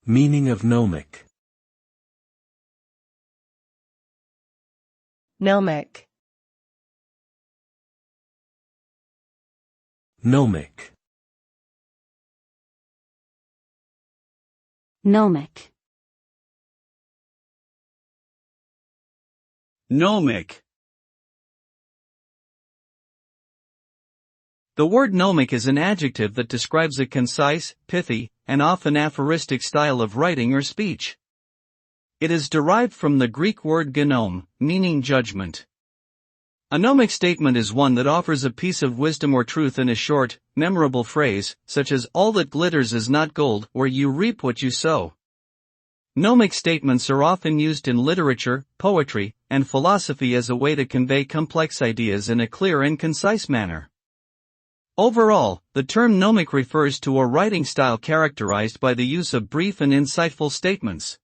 Meaning of gnomic. Gnomic. Gnomic. Gnomic. Gnomic. The word gnomic is an adjective that describes a concise, pithy, and often aphoristic style of writing or speech. It is derived from the Greek word gnome, meaning judgment. A gnomic statement is one that offers a piece of wisdom or truth in a short, memorable phrase, such as "all that glitters is not gold," or "you reap what you sow." Gnomic statements are often used in literature, poetry, and philosophy as a way to convey complex ideas in a clear and concise manner. Overall, the term gnomic refers to a writing style characterized by the use of brief and insightful statements.